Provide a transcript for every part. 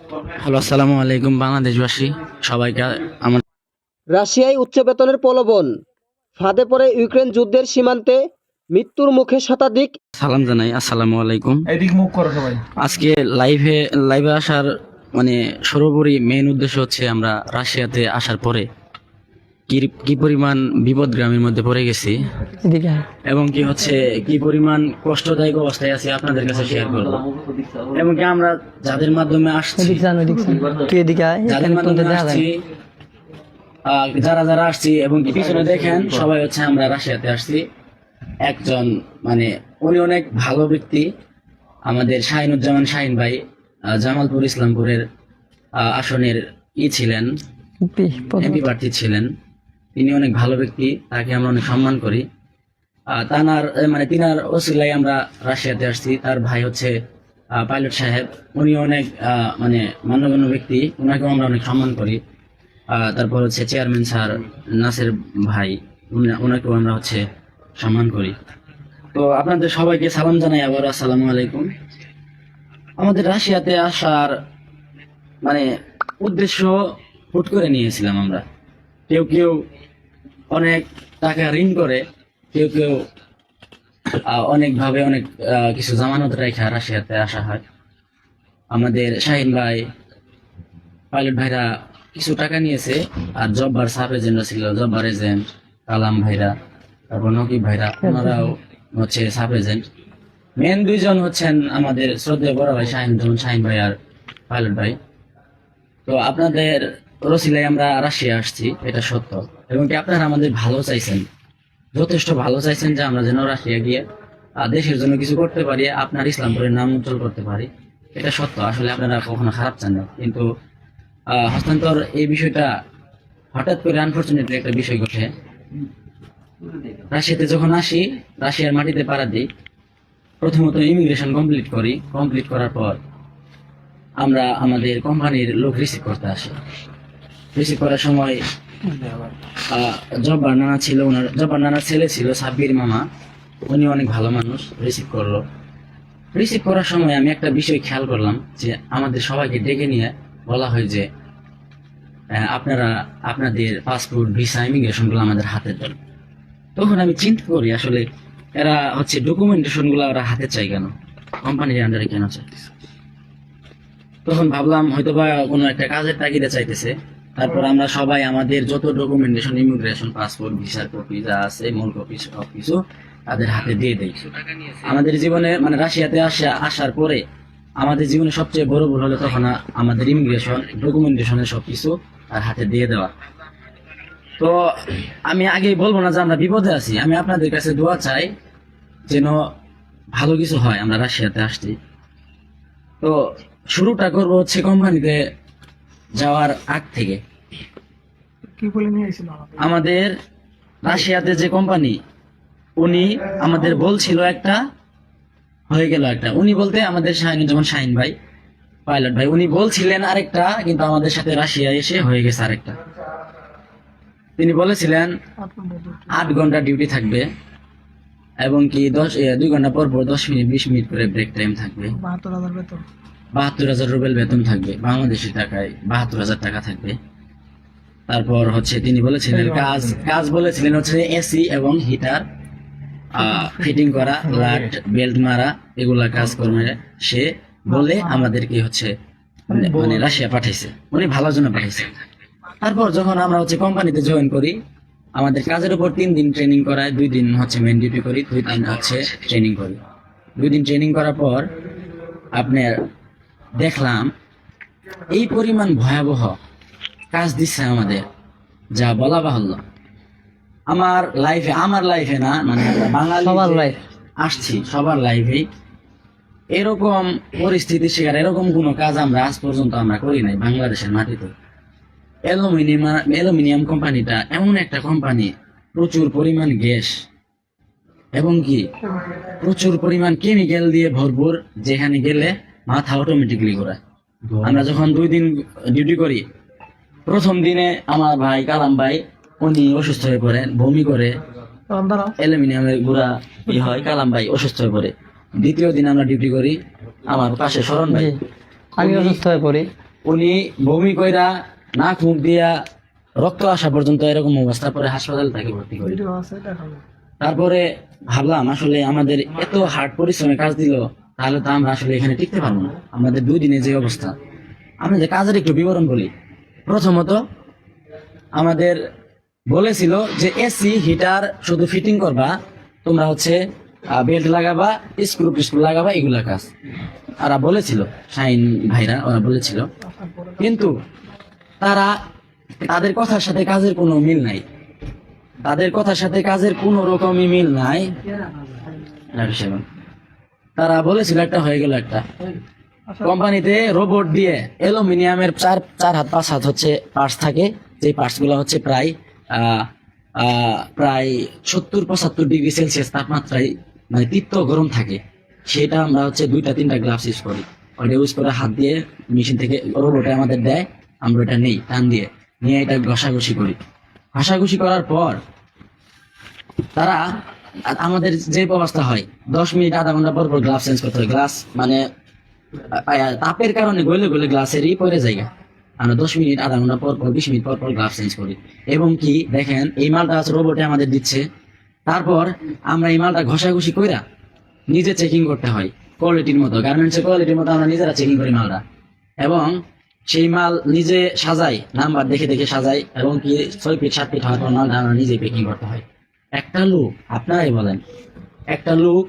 Hello, আসসালামু আলাইকুম বাংলাদেশবাসী সবাইকে। আমার রাশিয়ায় উচ্চ বেতনের প্রলোভন ফাঁদে পড়ে ইউক্রেন যুদ্ধের সীমান্তে মৃত্যুর মুখে শতাধিক। সালাম জানাই, আসসালামু আলাইকুম। এদিক মুখ করো সবাই। আজকে লাইভে আসার সর্বোপরি মেইন উদ্দেশ্য হচ্ছে আমরা রাশিয়াতে আসার পরে কি পরিমাণ বিপদগ্রামের মধ্যে পড়ে গেছি এবং কি পরিমাণ কষ্টদায়ক অবস্থায় আছি আপনাদের কাছে শেয়ার করব। এবং কি আমরা যাদের মাধ্যমে আসছি, যাদের মাধ্যমে আসছি, যারা যারা আসছি এবং কি পিছনে দেখেন সবাই হচ্ছে আমরা রাশিয়াতে আসছি। একজন উনি অনেক ভালো ব্যক্তি, আমাদের শাহিনুজ্জামান শাহিন ভাই জামালপুর ইসলামপুরের আসনের ছিলেন, এমপি প্রার্থী ছিলেন। তিনি অনেক ভালো ব্যক্তি, তাকে আমরা অনেক সম্মান করি। তিনার ওসিলায় আমরা রাশিয়াতে আসছি। তার ভাই হচ্ছে পাইলট সাহেব, উনি অনেক মান্যগণ্য ব্যক্তি, ওনাকেও আমরা অনেক সম্মান করি। তারপর হচ্ছে চেয়ারম্যান স্যার নাসের ভাই, ওনাকেও আমরা হচ্ছে সম্মান করি। তো আপনাদের সবাইকে সালাম জানাই আবার, আসসালামু আলাইকুম। আমাদের রাশিয়াতে আসার উদ্দেশ্য হুট করে নিয়েছিলাম আমরা। কেউ কেউ অনেক টাকা ঋণ করে, কেউ কেউ অনেকভাবে অনেক কিছু জামানত রেখে রাশিয়াতে আসা হয়। আমাদের শাহিন ভাই, পাইলট ভাইরা কিছু টাকা নিয়েছে, আর জব্বার সাব এজেন্টরা ছিল, জব্বার এজেন্ট কালাম ভাইরা, তারপর নকিব ভাইরা, ওনারাও হচ্ছে সাব এজেন্ট। মেন দুইজন হচ্ছেন আমাদের শ্রদ্ধেয় বড় ভাই শাহিন ভাই আর পাইলট ভাই। তো আপনাদের রসিলায় আমরা রাশিয়া আসছি, এটা সত্য। এবং কি আপনারা আমাদের ভালো চাইছেন, যথেষ্ট ভালো চাইছেন যে আমরা যেন রাশিয়া গিয়ে দেশের জন্য কিছু করতে পারি, আপনার ইসলামপুরের নাম উজ্জ্বল করতে পারি। এটা সত্য, আসলে আপনারা কখনো খারাপ চান না। কিন্তু হস্তান্তর এই বিষয়টা হঠাৎ করে আনফরচুনেটলি একটা বিষয় ঘটে। রাশিয়াতে যখন আসি, রাশিয়ার মাটিতে পাড়া দিই, প্রথমত ইমিগ্রেশন কমপ্লিট করার পর আমরা আমাদের কোম্পানির লোক রিসিভ করতে আসি। রিসিভ করার সময় জব্বার নানার ছেলে ছিল সাব্বির মামা, উনি অনেক ভালো মানুষ, রিসিভ করলো। রিসিভ করার সময় আমি একটা বিষয় খেয়াল করলাম যে আমাদের সবাইকে ডেকে নিয়ে বলা হয় যে আপনারা আপনাদের পাসপোর্ট, ভিসা, ইমিগ্রেশন গুলো আমাদের হাতে দেন। তখন আমি চিন্তা করি, আসলে এরা হচ্ছে ডকুমেন্টেশন গুলো ওরা হাতে চাই কেন, কোম্পানির আন্ডারে কেন চাই? তখন ভাবলাম হয়তো বা কোনো একটা কাজের তাগিদে চাইতেছে। তারপর আমরা সবাই আমাদের যত ডকুমেন্টেশন, ইমিগ্রেশন, পাসপোর্ট, ভিসার কপি যা আছে, মূল কপি সব কিছু তাদের হাতে দিয়ে দেই। আমাদের জীবনে রাশিয়াতে আসার পরে আমাদের জীবনে সবচেয়ে বড় ভুল হলো তখন আমাদের ইমিগ্রেশন, ডকুমেন্টেশনের সবকিছু আর হাতে দিয়ে দেওয়া। তো আমি আগেই বলবো না যে আমরা বিপদে আছি, আমি আপনাদের কাছে দোয়া চাই যেন ভালো কিছু হয়। আমরা রাশিয়াতে আসছি, তো শুরুটা করবো হচ্ছে কোম্পানিতে যাওয়ার আগ থেকে। আমাদের রাশিয়াতে যে কোম্পানি, উনি আমাদের বলছিল একটা, হয়ে গেল একটা। উনি বলতে আমাদের শাহিনুজ্জামান শাহিন ভাই, পাইলট ভাই, উনি বলছিলেন আরেকটা, কিন্তু আমাদের সাথে রাশিয়া এসে হয়ে গেছে আরেকটা। তিনি বলেছিলেন 8 ঘন্টা ডিউটি থাকবে এবং কি 2 ঘন্টা পর 10 মিনিট 20 মিনিট করে ব্রেক টাইম থাকবে। 72,000 রুবেল বেতন থাকবে, বাংলাদেশি টাকায় 72,000 টাকা থাকবে। তারপর হচ্ছে তিনি বলেছিলেন কাজ বলেছিলেন হচ্ছে এসি এবং হিটার ফিটিং করা, লাট বেল্ট মারা, এগুলা কাজ করবে। সে বলে আমাদেরকে হচ্ছে রাশিয়া পাঠাইছে, উনি ভালোর জন্য পাঠাইছে। তারপর যখন আমরা হচ্ছে কোম্পানিতে জয়েন করি, আমাদের কাজের উপর 3 দিন ট্রেনিং করায়, 2 দিন হচ্ছে মেন ডিউটি করি, 2 দিন হচ্ছে ট্রেনিং করি। 2 দিন ট্রেনিং করার পর আপনার দেখলাম এই পরিমাণ ভয়াবহ কাজ দিচ্ছে আমাদের, যা বলা বাহুল্য। আমার লাইফে না, বাঙালি আসছি সবার লাইফে এরকম পরিস্থিতি শিকার, এরকম কোনো কাজ আমরা আজ পর্যন্ত আমরা করি নাই বাংলাদেশের মাটিতে। অ্যালুমিনিয়াম কোম্পানিটা এমন একটা কোম্পানি, প্রচুর পরিমাণ গ্যাস এবং কি প্রচুর পরিমাণ কেমিক্যাল দিয়ে ভরপুর, যেখানে গেলে মাথা অটোমেটিকলি ঘোরায়। আমরা যখন 2 দিন ডিউটি করি, প্রথম দিনে আমার ভাই কালাম ভাই, উনি অসুস্থ হয়ে পড়েন, বমি করে, অ্যালুমিনিয়ামের গুঁড়া হয়, কালাম ভাই অসুস্থ হয়ে পড়ে। দ্বিতীয় দিন আমরা ডিউটি করি, আমার পাশে শরণ ভাই, আমি অসুস্থ হয়ে পড়ি। উনি বমি কইরা নাক মুখ দিয়া রক্ত আসা পর্যন্ত এরকম অবস্থা, পরে হাসপাতালে তাকে ভর্তি করি। তারপরে ভাবলাম আসলে আমাদের এত হার্ড পরিশ্রমে কাজ দিল, তাহলে তো আমরা আসলে এখানে টিকতে পারবো না। আমাদের 2 দিনে যে অবস্থা, আমাদের কাজের একটু বিবরণ বলি। প্রথমত আমাদের বলেছিল যে এসি হিটার শুধু ফিটিং করবা, তোমরা হচ্ছে বেল্ট লাগাবা, স্ক্রু টিস্ক্রু লাগাবা, এগুলা কাজ ওরা বলেছিল, শাইন ভাইরা ওরা বলেছিল। কিন্তু তাদের কথার সাথে কাজের কোনো মিল নাই, তাদের কথার সাথে কাজের কোনো রকমই মিল নাই। তারা বলেছিল একটা হয়ে গেল একটা কোম্পানিতে রোবট দিয়ে অ্যালুমিনিয়ামের 4 হাত 5 হাত হচ্ছে পার্টস থাকে, যে পার্টস গুলো হচ্ছে প্রায় 70-75 ডিগ্রি সেলসিয়াস তাপমাত্রায় মানে তীব্র গরম থাকে। সেটা আমরা হচ্ছে 2-3টা গ্লাভস ইউজ করি, ওটা ইউজ করে হাত দিয়ে মেশিন থেকে রোবটে আমাদের দেয়, আমরা এটা নেই, টান দিয়ে নিয়ে এটা ঘষাঘষি করি। ঘষাঘষি করার পর তারা আমাদের যে অবস্থা হয় 10 মিনিট আধা ঘন্টা পর পর গ্লাভস চেঞ্জ করতে হয়। গ্লাস মানে তাপের কারণে গলে গলে গ্লাসেরই পরে জায়গা, আমরা 10 মিনিট আধা ঘন্টা পর পর 20 মিনিট পর পর গ্লাভস চেঞ্জ করি। এবং কি দেখেন এই মালটা রোবটে আমাদের দিচ্ছে, তারপর আমরা এই মালটা ঘষাঘষি কইরা নিজে চেকিং করতে হয় কোয়ালিটির মতো, গার্মেন্টসের কোয়ালিটির মতো আমরা নিজেরা চেকিং করি মালটা, এবং সেই মাল নিজে সাজাই, নাম্বার দেখে দেখে সাজাই, এবং কি 6 ফিট 7 ফিট হওয়ার পর মালটা আমরা নিজে প্যাকিং করতে হয়। একটা লোক, আপনারাই বলেন, একটা লোক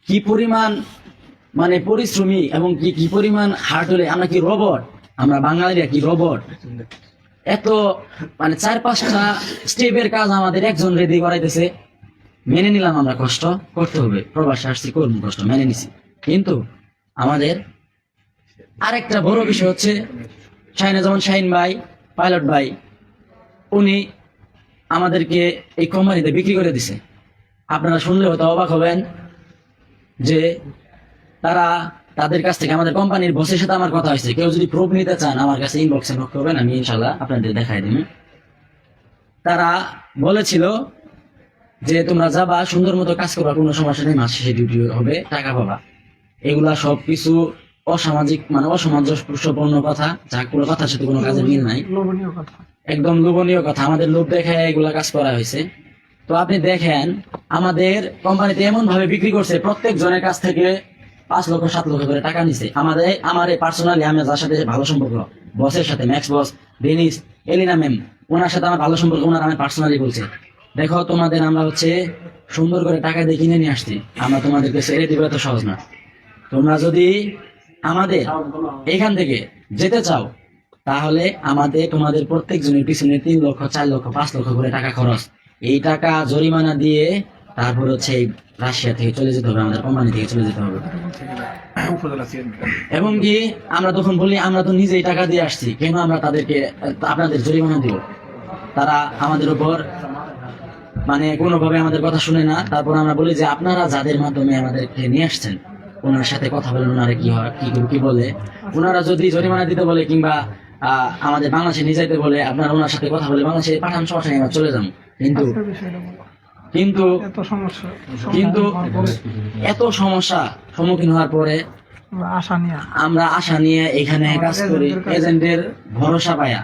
কি পরিমাণ মানে পরিশ্রমী এবং কি পরিমাণ হার্ড হলে আমরা কি রোবট, আমরা বাঙালিরা কি রোবট? এত মানে 4-5টা স্টেপের কাজ আমাদের একজন রেডি করাইতেছে। মেনে নিলাম আমরা কষ্ট করতে হবে, প্রবাসে আসছি করবো কষ্ট, মেনে নিছি। কিন্তু আমাদের আরেকটা বড় বিষয় হচ্ছে যেমন শাহিন ভাই, পাইলট ভাই, উনি আমাদেরকে এই কোম্পানিতে বিক্রি করে দিছে। আপনারা শুনলে হয়তো অবাক হবেন যে তাদের কাছ থেকে আমাদের কোম্পানির বসের সাথে আমার কথা হয়েছে। কেউ যদি প্রুফ নিতে চান আমার কাছে ইনবক্সে নক করবেন, আমি ইনশাল্লাহ আপনাদের দেখাই দিব। তারা বলেছিল যে তোমরা যাবা, সুন্দর মতো কাজ করবা, কোনো সমস্যা নেই, মাস শেষে ডিউটি হবে, টাকা পাবা। এগুলা সবকিছু অসামাজিক মানে অসামঞ্জস্যপূর্ণ কথা, যা কোনো কথার সাথে কোনো কাজের মিল নাই, একদম লোভনীয় কথা। আমাদের লোভ দেখে এগুলা কাজ করা হয়েছে। তো আপনি দেখেন আমাদের কোম্পানিতে এমন ভাবে বিক্রি করছে, প্রত্যেক জনের কাছ থেকে 5 লক্ষ 7 লক্ষ করে টাকা নিছে। আমার পার্সোনালি আমি যার সাথে ভালো সম্পর্ক, বসের সাথে, ম্যাক্স বস, ডেনিস, এলিনা ম্যাম, ওনার সাথে আমার ভালো সম্পর্ক, ওনার আমি পার্সোনালি বলছে, দেখো তোমাদের আমরা হচ্ছে সুন্দর করে টাকা দিয়ে কিনে নিয়ে আসছি, আমরা তোমাদেরকে ছেড়ে দিব, এত সহজ না। তোমরা যদি আমাদের এখান থেকে যেতে চাও, তাহলে তোমাদের প্রত্যেক জনের পিছনে 3 লক্ষ 4 লক্ষ 5 লক্ষ করে টাকা খরচ। এই টাকা জরিমানা দিয়ে তারপর হচ্ছে রাশিয়া থেকে চলে যেতে হবে, আমাদের কোম্পানি থেকে চলে যেতে হবে। এবং কি আমরা তখন বলি আমরা তো নিজেই টাকা দিয়ে আসছি, কেন আমরা আপনাদের জরিমানা দিব? তারা আমাদের উপর মানে কোনোভাবে আমাদের কথা শুনে না। তারপর আমরা বলি যে আপনারা যাদের মাধ্যমে আমাদেরকে নিয়ে আসছেন, ওনার সাথে কথা বলেন, ওনারা কি হয় কি বলে। ওনারা যদি জরিমানা দিতে বলে কিংবা আমাদের বাংলাদেশে নিয়ে যাইতে বলে, আপনারা ওনার সাথে কথা বলে বাংলাদেশে পাঠান, সমস্যা নেই, আমরা চলে যাবো। কিন্তু এত সমস্যা সম্মুখীন হওয়ার পরে আমরা আশা নিয়ে এখানে কাজ করি, এজেন্টের ভরসা পায়া,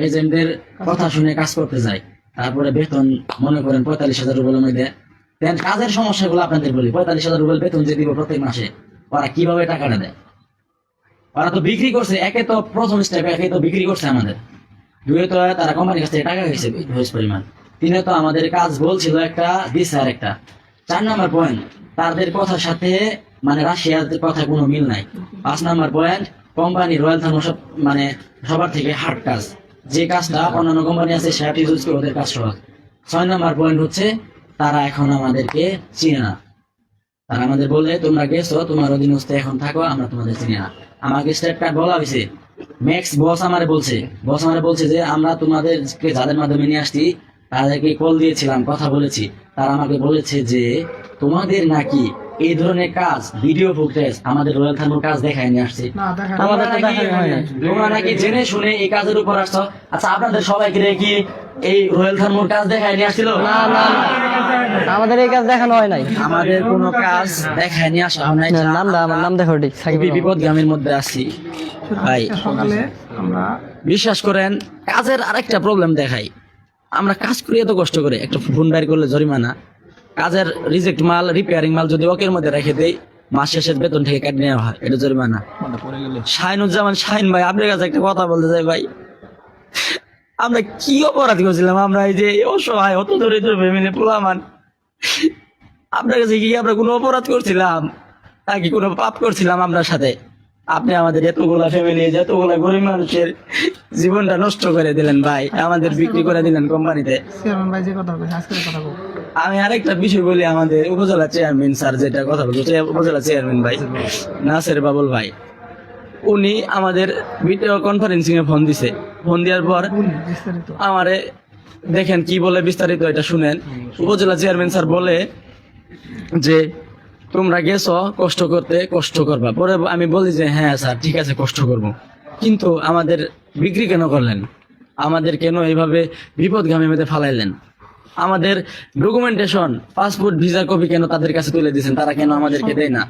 এজেন্টের কথা শুনে কাজ করতে যাই। তারপরে বেতন মনে করেন 45,000 রুবেলের মধ্যে। কাজের সমস্যাগুলো আপনাদের বলি, 45,000 রুবেল বেতন যে দিব প্রত্যেক মাসে, ওরা কিভাবে টাকাটা দেয়? ওরা তো বিক্রি করছে, একে তো প্রথম স্টেপ, একে তো বিক্রি করছে আমাদের, দুয়ে তো তারা কোম্পানির কাছ থেকে টাকা খাইছে হিউজ পরিমাণ, তিনে তো আমাদের কাজ বলছিল একটা, দিচ্ছে আর একটা। 4 নাম্বার পয়েন্ট, তাদের কথার সাথে মানে রাশিয়ার কথা কোনো মিল নাই। 5 number point, company royal thermo মানে সবার থেকে হার্ড কাজ, যে কাজটা অন্যান্য কোম্পানি আছে সেটা ইউজ করে ওদের কাজ সহজ। 6 নাম্বার পয়েন্ট হচ্ছে তারা এখন আমাদেরকে চিনে না। তারা আমাদের বলে তোমরা গেছো, তোমার অধীনস্থ এখন থাকো, আমরা তোমাদের চিনি না। আমাকে স্টেট কার্ড বলা হয়েছে, ম্যাক্স বস আমারে বলছে যে আমরা তোমাদেরকে যাদের মাধ্যমে নিয়ে আসছি তাদেরকে কল দিয়েছিলাম, কথা বলেছি, তারা আমাকে বলেছে যে তোমাদের নাকি এই ধরনের কাজ ভিডিও ফুটেজ আমাদের রয়্যাল থার্মোর কাজ দেখায় নিয়ে আসছে, তোমরা নাকি জেনে শুনে এই কাজের উপর আসছো। আচ্ছা আপনাদের সবাইকে কি এই রয়্যাল থার্মোর কাজ দেখায় নিয়ে আসছিল? আমাদের এই কাজ দেখানো হয় নাই, আমাদের কোনো কাজ দেখায় নিয়ে আসা হয় নাই। আমার নাম দেখো, বিপদগামীর মধ্যে আছি, ভাই সকালে আমরা বিশ্বাস করেন কাজের আরেকটা প্রবলেম দেখাই, আমরা কাজ করি এত কষ্ট করে, একটা ফোন বাইর করলে জরিমানা, কাজের রিজেক্ট মাল রিপেয়ারিং মাল যদি ওকের মধ্যে রেখে দেই মাস শেষের বেতন থেকে কেটে নেওয়া হয়, এটা জরিমানা। শাহিনুজ্জামান শাহিন ভাই, আপনার কাছে একটা কথা বলতে চাই ভাই, আমরা কি অপরাধ করছিলাম? আমরা এই যে অসহায় অত দরিদ্র ফ্যামিলি পোলামান, আপনার কাছে কি আমরা কোনো অপরাধ করছিলাম নাকি কোনো পাপ করছিলাম আপনার সাথে? আপনি আমাদের এতগুলা ফ্যামিলি, এতগুলা গরিব মানুষের জীবনটা নষ্ট করে দিলেন ভাই, আমাদের বিক্রি করে দিলেন কোম্পানিতে। চেয়ারম্যান ভাই যে কথা বলছে আজকের কথা বল। আমি আরেকটা বিষয় বলি, আমাদের উপজেলা চেয়ারম্যান স্যার যেটা কথা বলছে, উপজেলা চেয়ারম্যান ভাই নাসের বাবুল ভাই, উনি আমাদের ভিডিও কনফারেন্সিং এ ফোন দিছে। ফোন দেওয়ার পর বিস্তারিত আমারে দেখেন কি বলে, বিস্তারিত এটা শুনেন। উপজেলা চেয়ারম্যান স্যার বলে যে তোমরা গেছো কষ্ট করতে, কষ্ট করবা। পরে আমি বলি যে হ্যাঁ স্যার ঠিক আছে কষ্ট করব, কিন্তু আমাদের বিক্রি কেন করলেন? আমাদের কেন এইভাবে বিপদগামী মধ্যে ফালাইলেন? আমাদের ডকুমেন্টেশন পাসপোর্ট ভিসা কপি কেন তাদের কাছে তুলে দিয়েছেন? তারা কেন আমাদেরকে দেয় না?